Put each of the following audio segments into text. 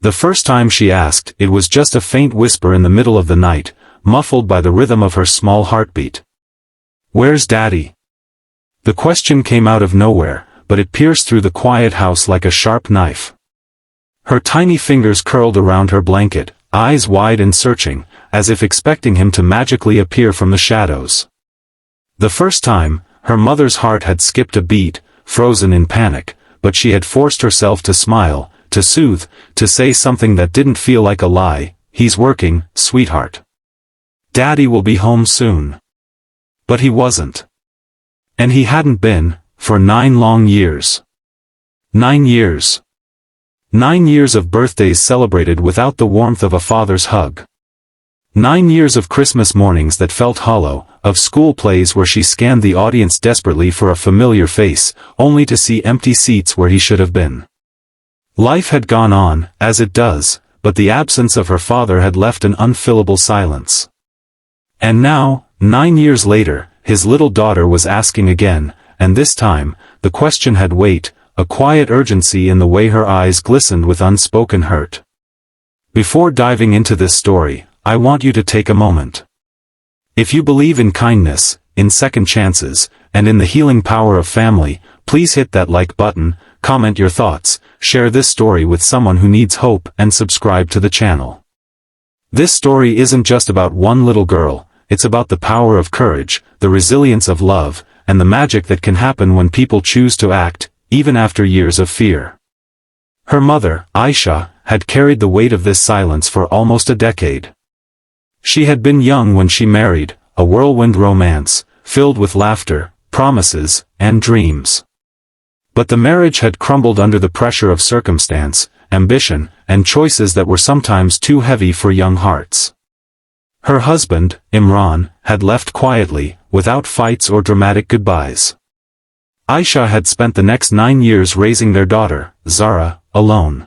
The first time she asked, it was just a faint whisper in the middle of the night, muffled by the rhythm of her small heartbeat. "Where's Daddy?" The question came out of nowhere, but it pierced through the quiet house like a sharp knife. Her tiny fingers curled around her blanket, eyes wide and searching, as if expecting him to magically appear from the shadows. The first time, her mother's heart had skipped a beat, frozen in panic, but she had forced herself to smile, to soothe, to say something that didn't feel like a lie. "He's working, sweetheart. Daddy will be home soon." But he wasn't. And he hadn't been, for 9 long years. 9 years. 9 years of birthdays celebrated without the warmth of a father's hug. 9 years of Christmas mornings that felt hollow, of school plays where she scanned the audience desperately for a familiar face, only to see empty seats where he should have been. Life had gone on, as it does, but the absence of her father had left an unfillable silence. And now, 9 years later, his little daughter was asking again, and this time, the question had weight, a quiet urgency in the way her eyes glistened with unspoken hurt. Before diving into this story, I want you to take a moment. If you believe in kindness, in second chances, and in the healing power of family, please hit that like button, comment your thoughts, share this story with someone who needs hope, and subscribe to the channel. This story isn't just about one little girl, it's about the power of courage, the resilience of love, and the magic that can happen when people choose to act, even after years of fear. Her mother, Aisha, had carried the weight of this silence for almost a decade. She had been young when she married, a whirlwind romance, filled with laughter, promises, and dreams. But the marriage had crumbled under the pressure of circumstance, ambition, and choices that were sometimes too heavy for young hearts. Her husband, Imran, had left quietly, without fights or dramatic goodbyes. Aisha had spent the next 9 years raising their daughter, Zara, alone.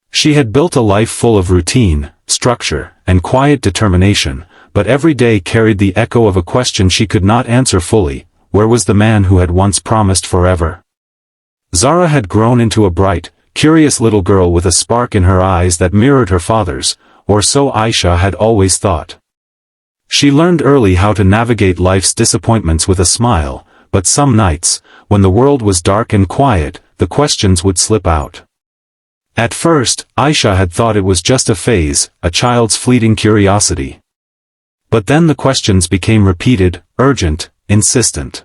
She had built a life full of routine, structure, and quiet determination, but every day carried the echo of a question she could not answer fully: where was the man who had once promised forever? Zara had grown into a bright, curious little girl with a spark in her eyes that mirrored her father's, or so Aisha had always thought. She learned early how to navigate life's disappointments with a smile, but some nights, when the world was dark and quiet, the questions would slip out. At first, Aisha had thought it was just a phase, a child's fleeting curiosity. But then the questions became repeated, urgent, insistent.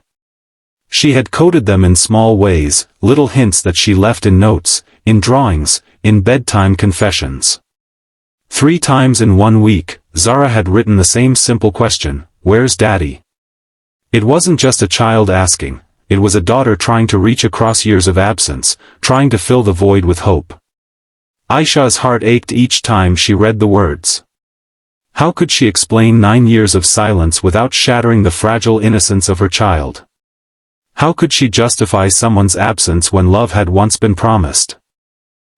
She had coded them in small ways, little hints that she left in notes, in drawings, in bedtime confessions. 3 times in 1 week, Zara had written the same simple question: "Where's Daddy?" It wasn't just a child asking, it was a daughter trying to reach across years of absence, trying to fill the void with hope. Aisha's heart ached each time she read the words. How could she explain 9 years of silence without shattering the fragile innocence of her child? How could she justify someone's absence when love had once been promised?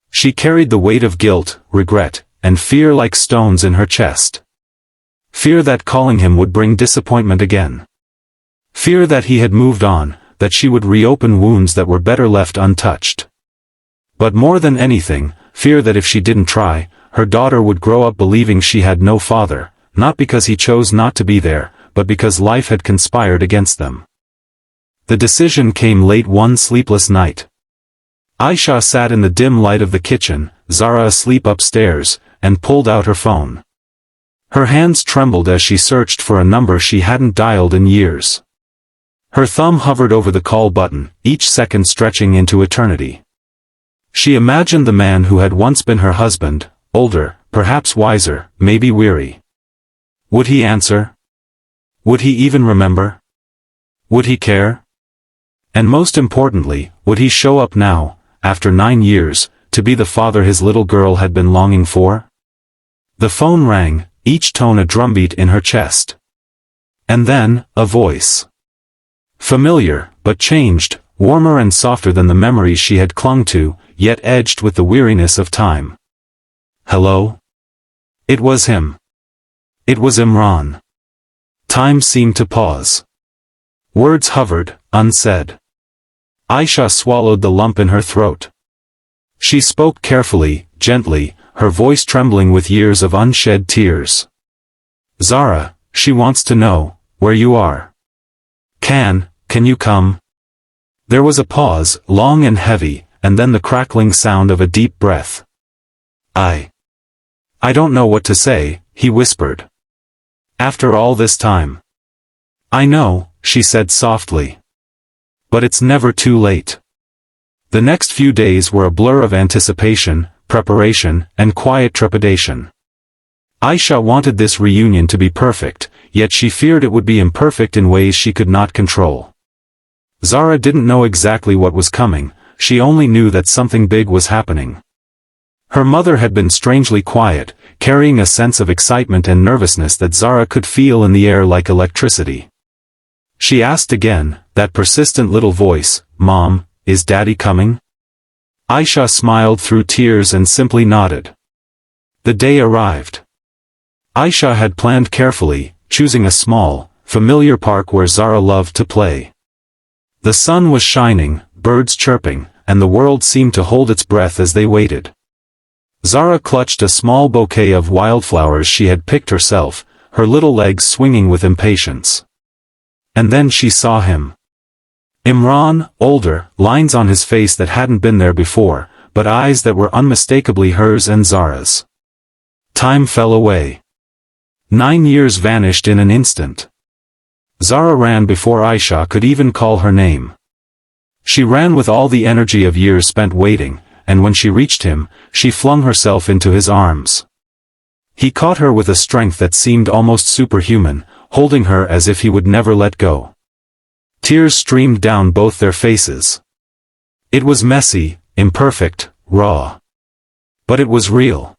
She carried the weight of guilt, regret, and fear like stones in her chest. Fear that calling him would bring disappointment again. Fear that he had moved on, that she would reopen wounds that were better left untouched. But more than anything, fear that if she didn't try, her daughter would grow up believing she had no father, not because he chose not to be there, but because life had conspired against them. The decision came late one sleepless night. Aisha sat in the dim light of the kitchen, Zara asleep upstairs, and pulled out her phone. Her hands trembled as she searched for a number she hadn't dialed in years. Her thumb hovered over the call button, each second stretching into eternity. She imagined the man who had once been her husband, older, perhaps wiser, maybe weary. Would he answer? Would he even remember? Would he care? And most importantly, would he show up now, after 9 years, to be the father his little girl had been longing for? The phone rang, each tone a drumbeat in her chest. And then, a voice. Familiar, but changed, warmer and softer than the memories she had clung to, yet edged with the weariness of time. Hello? It was him. It was Imran. Time seemed to pause. Words hovered, unsaid. Aisha swallowed the lump in her throat. She spoke carefully, gently, her voice trembling with years of unshed tears. "Zara, she wants to know where you are. Can you come?" There was a pause, long and heavy, and then the crackling sound of a deep breath. I don't know what to say," he whispered. "After all this time." "I know," she said softly. "But it's never too late." The next few days were a blur of anticipation, preparation, and quiet trepidation. Aisha wanted this reunion to be perfect, yet she feared it would be imperfect in ways she could not control. Zara didn't know exactly what was coming, she only knew that something big was happening. Her mother had been strangely quiet, carrying a sense of excitement and nervousness that Zara could feel in the air like electricity. She asked again, that persistent little voice, "Mom, is Daddy coming?" Aisha smiled through tears and simply nodded. The day arrived. Aisha had planned carefully, choosing a small, familiar park where Zara loved to play. The sun was shining, birds chirping, and the world seemed to hold its breath as they waited. Zara clutched a small bouquet of wildflowers she had picked herself, her little legs swinging with impatience. And then she saw him. Imran, older, lines on his face that hadn't been there before, but eyes that were unmistakably hers and Zara's. Time fell away. 9 years vanished in an instant. Zara ran before Aisha could even call her name. She ran with all the energy of years spent waiting, and when she reached him, she flung herself into his arms. He caught her with a strength that seemed almost superhuman, holding her as if he would never let go. Tears streamed down both their faces. It was messy, imperfect, raw. But it was real.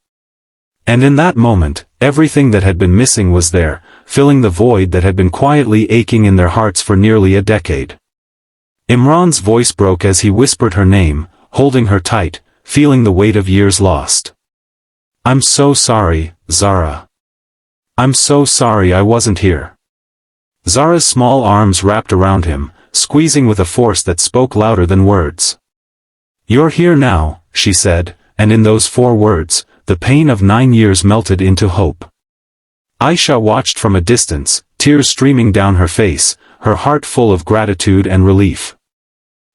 And in that moment, everything that had been missing was there, filling the void that had been quietly aching in their hearts for nearly a decade. Imran's voice broke as he whispered her name, holding her tight, feeling the weight of years lost. "I'm so sorry, Zara. I'm so sorry I wasn't here." Zara's small arms wrapped around him, squeezing with a force that spoke louder than words. "You're here now," she said, and in those 4 words, the pain of 9 years melted into hope. Aisha watched from a distance, tears streaming down her face, her heart full of gratitude and relief.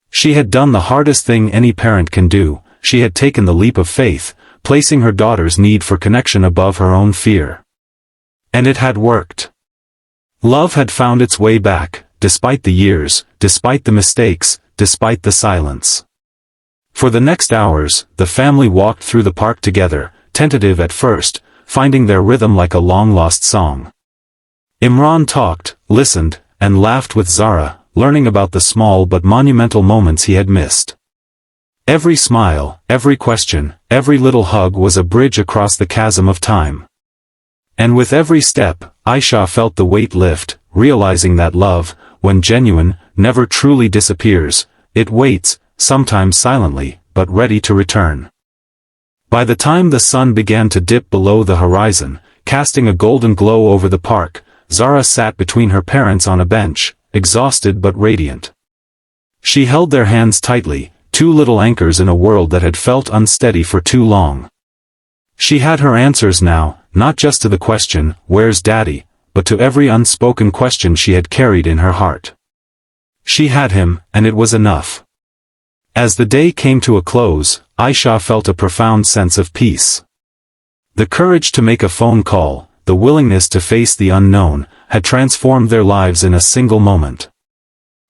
She had done the hardest thing any parent can do, she had taken the leap of faith, placing her daughter's need for connection above her own fear. And it had worked. Love had found its way back, despite the years, despite the mistakes, despite the silence. For the next hours, the family walked through the park together, tentative at first, finding their rhythm like a long-lost song. Imran talked, listened, and laughed with Zara, learning about the small but monumental moments he had missed. Every smile, every question, every little hug was a bridge across the chasm of time. And with every step, Aisha felt the weight lift, realizing that love, when genuine, never truly disappears, it waits, sometimes silently, but ready to return. By the time the sun began to dip below the horizon, casting a golden glow over the park, Zara sat between her parents on a bench, exhausted but radiant. She held their hands tightly, 2 little anchors in a world that had felt unsteady for too long. She had her answers now, not just to the question, "Where's Daddy?" but to every unspoken question she had carried in her heart. She had him, and it was enough. As the day came to a close, Aisha felt a profound sense of peace. The courage to make a phone call, the willingness to face the unknown, had transformed their lives in a single moment.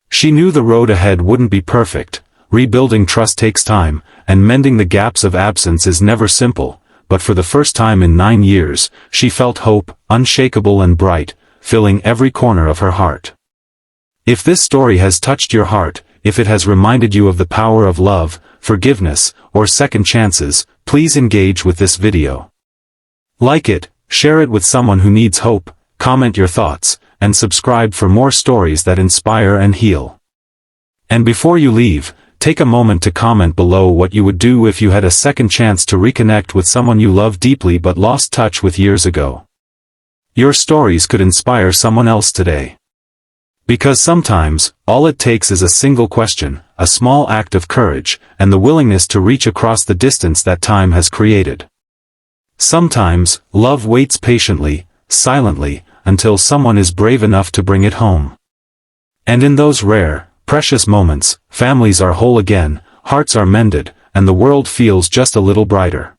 She knew the road ahead wouldn't be perfect, rebuilding trust takes time, and mending the gaps of absence is never simple, but for the first time in 9 years, she felt hope, unshakable and bright, filling every corner of her heart. If this story has touched your heart, if it has reminded you of the power of love, forgiveness, or second chances, please engage with this video. Like it, share it with someone who needs hope, comment your thoughts, and subscribe for more stories that inspire and heal. And before you leave, take a moment to comment below what you would do if you had a second chance to reconnect with someone you love deeply but lost touch with years ago. Your stories could inspire someone else today. Because sometimes, all it takes is a single question, a small act of courage, and the willingness to reach across the distance that time has created. Sometimes, love waits patiently, silently, until someone is brave enough to bring it home. And in those rare, precious moments, families are whole again, hearts are mended, and the world feels just a little brighter.